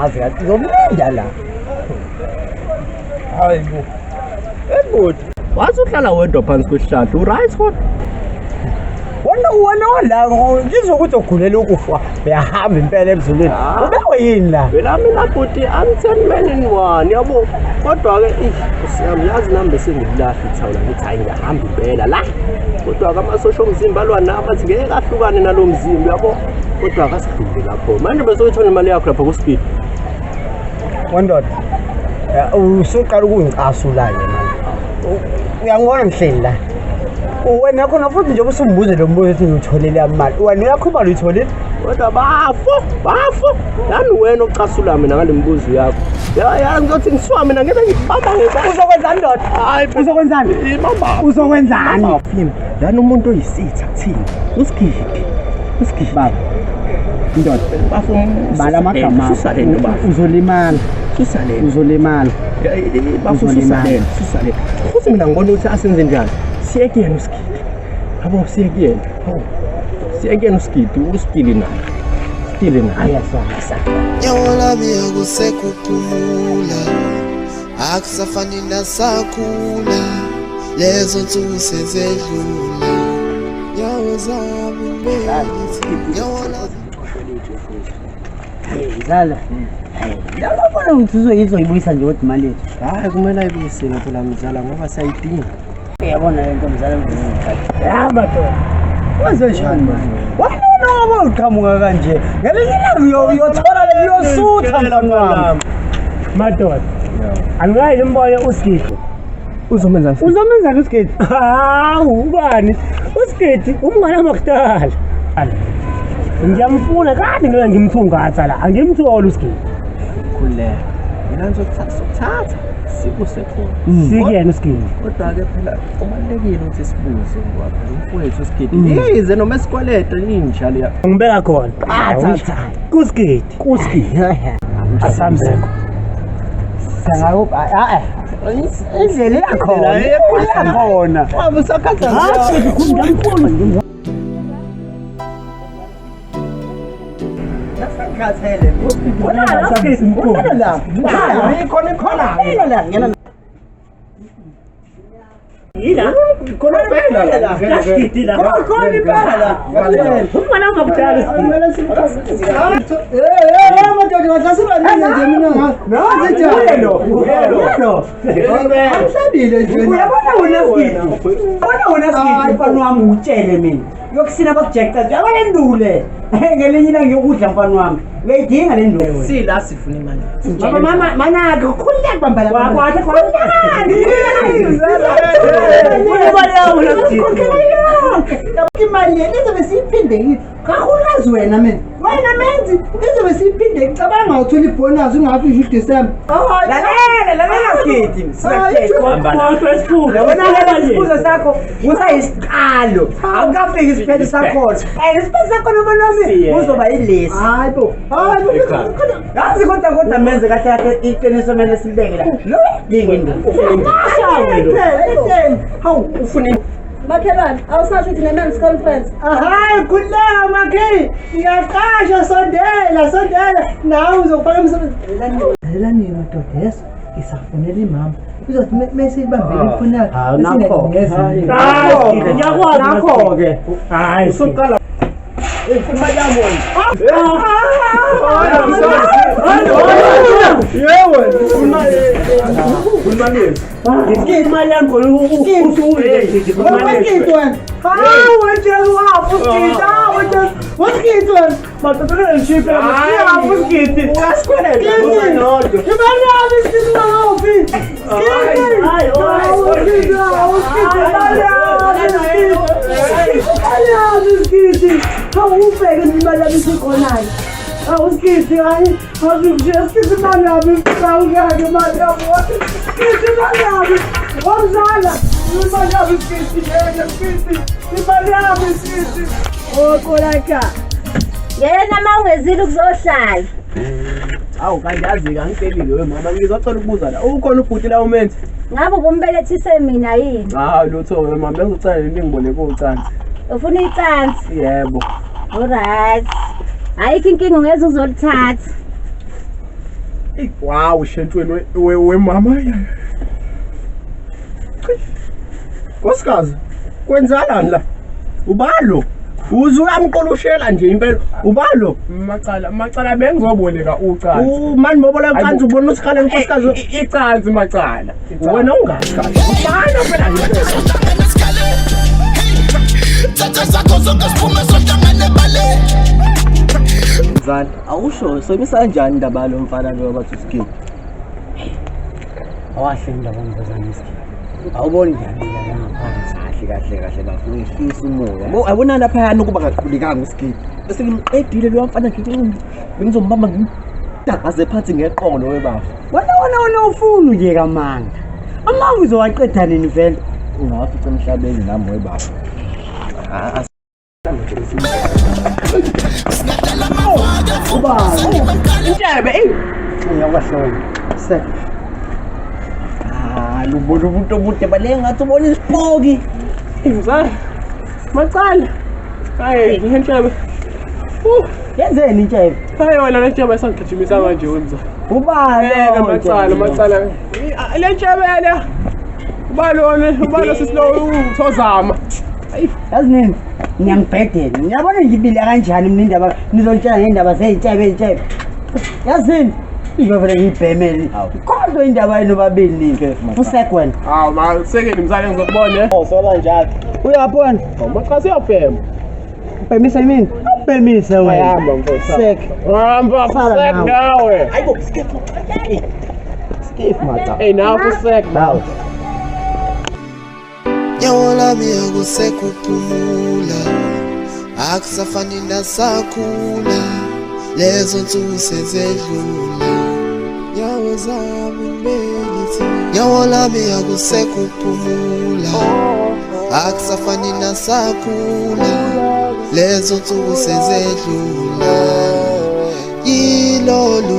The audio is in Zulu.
Azi ngomlinda la. Hayibo. Ebodi. Wathi uhlala wedwa phansi kwesihlahla, uright kodwa? Wona la ngizokuthi ugulela ukufa. Uyahamba impela emzulwini. Ubewe yini la? Phela mina bhuti I'm 10 men in one, yabo. Kodwa ke usiyazi nami sengilahla ithawula ngithi hayi ngihamba impela la. Kodwa ke amasosha omzimba alwa nami athi ngeke ahlukane nalomzimba, yabo. Kodwa akasidlule lapho. Manje bezoyithola imali yakho lapha ku speed. Wandoda. Usuqala ukungicasula nje manje. Uyangibona ngihleli la. Wena khona futhi nje usumbuze lo mbuzo ethi ngitholele imali. Wena uyakhuluma uyitholile? Kodwa bafo. Yani wena ocasula mina ngale mbuzo yakho. Ya ngizothi ngiswa mina ngeke ngibamba ngeke. Uzokwenzani ndoda? Hayi, uzokwenzani? Mama. Uzokwenzani? Mfimi, yani umuntu oyisitha kuthini? Usigidi baba. Ndoda, bafuna bala amagama. Uzolimala. Uzolimala. Bafuna susalele. Futhi mina ngibona ukuthi asenze njani. Siyekene usigidi. Yabo siyekene. Siyekene usigidi, usigidi na. Stile na. Ayasasa. Nyawola bekusekhukula. Akusafani nasakula. Lezo nsuku sezedlula. Nyawo zami mbezi. Nyawola Dala. Labona ukuthi uzoyibuyisa nje kodwa imali yethu. Hayi kumele ayibuyisele phela mzala ngoba sayidinga. Uyabona lento mzala ngizithatha. Hamba to. Wenze njani manje? Wena uqhamuka kanje. Ngelinye ilanga uyothola leyosutha mfana wami. Madoda. Angayi imbone usigidi. Uzomenzani usigidi? Ubani? Usigidi umngane makudala. Ngiyamfuna kade ngeke ngimthungatha la. Angimtholi usigidi. Khuleka. Mina ngizokuthatha sikuse khona. Sikuyena usigidi. Kodwa ke phela kubalekile ukuthi sibuze ngoba umfowethu usigidi. Yize noma esikweleta inja leya. Ngibeka khona. Athatha. Kusigidi. Asamzeko. Sangakupha indlela yakhona. Yakhona. Waba usakhatha. Hayi ngiyamfuna. Kathele. Wona sabizi mkhulu. La. Khona. Ngena. Yila. Khona phela la. Kasigidi la. Khona phela la. Umngane makudala. Madoda wahlasiba nje mina. Nazi njalo. Amhlabile nje. Uyabona unasigidi mfana wami utshele mina. Yokusina bakujecta nje abalendule. Ngelinye ilanga ngiyokudla mfana wami. Uyayidinga le ndule. Sila sifuna imali. Mama manaka khuleka bamba la. Kwakwathe imali izobe siyiphinde yithi kakhulukazi wena mina menzi izobe siyiphinde ngicabanga uthola ibonus ungathi uju December lalela gidi isibuzo sakho usayisiqalo awukafiki isiphetho sakho isiphetho sakho noma nami uzoba yilesi hayibo yazi kodwa menze kahle kahle iqiniso mele silibeke la lo dingi hawu ufuna Makhelwane, awusasho ukuthi ne-men's conference. Hayi kuleyo makhe. Ngiyaqasha sondela. Nawe uzofaka umsebenzi. Elani madoda yeso. Isafunela imama. Uzothi mase ibambele ifoni yakhe. Nakho. Ngiyakwazi. Nakho ke. Hayi. Usuqala. Imali yami imali yakho Uskiti, hayi, uskiti imali yami, sawungeke imali yami, uskiti imali yami, wamzala, imali yami uskiti, imali yami uskiti. Okolaka. Yena mawungezile ukuzohlala. Awu kanti yazi-ke angitshelile wemama ngizocela ukubuza la ukhona ubhuti la umenzi Ngabe ubumbelethise mina yini? lutho wemama bengizocela ningiboneke ucansi Ufuna icansi? yebo Alright. Ayikho inkinga ungeze uzolithatha. Wow, shentweni wemama. Nkosikazi, kwenzalani la? Ubalo? Uze uyamqolushela nje impela. Ubalo? Macala bengizoboleka ucansi. Mani bobola ucansi ubona usikhala nkosikazi. Icansi macala. Wena ungazi kahle. Ubalo phela ngempela. Thatha zakho zonke siphume sohlangane bale. Mzala, awusho soyimisa kanjani indaba lo mfana lo wathi uskip? Awahle indaba ngizozana isikhathi. Awuboni njani la ngaphansi Kahle bafuna ihlisa umoya. Bo ayibona lapha yana ukuba kaqhubekanga uskip. Bese ngimqedile lo mfana ngithi bengizombamba ngidagaze phansi ngeqolo webafu. Wona ufuna nje kamanga. Ama uzowaqeda nini vele? Ungawafica emhlabeni nami webafu. Intebe Ngiyawahlola. Se. lubona umuntu omude bale ngathi ubona isiphoki. Mzala. Macala. Hayi, ngihentshebe. Yenzeni intshebe? Hayi wena le ntshebe esangigijimisa manje wemza. Ubalo. Macala. Le ntshebe le. Ubalo sisilo uthozama. Yazi nini? Ngiyangibhedela. Ngiyabona ngibile kanjani mina indaba nizolitshela ngendaba zeyitshebe. Yazini? Ngiyovela ngibhemeli. Kodwa indaba yenu babili nje. Usekwena. Hawu masekeni mzala ngizokubona. Sola njalo. Uyabona? Machasi uyabhema. Ubhemise yini? Ubhemise wena. Ayahamba mfowethu. Sek. Hamba sek nawe. Hayibo skip. Skip mata. Hey nawe sek nawe. Nyawo lami akusekuphumula, akusafani nasakhula, lezo nsuku sezedlula. Nyawo zami mbelithi, nyawo lami akusekuphumula, akusafani nasakhula, lezo nsuku sezedlula. Yilolu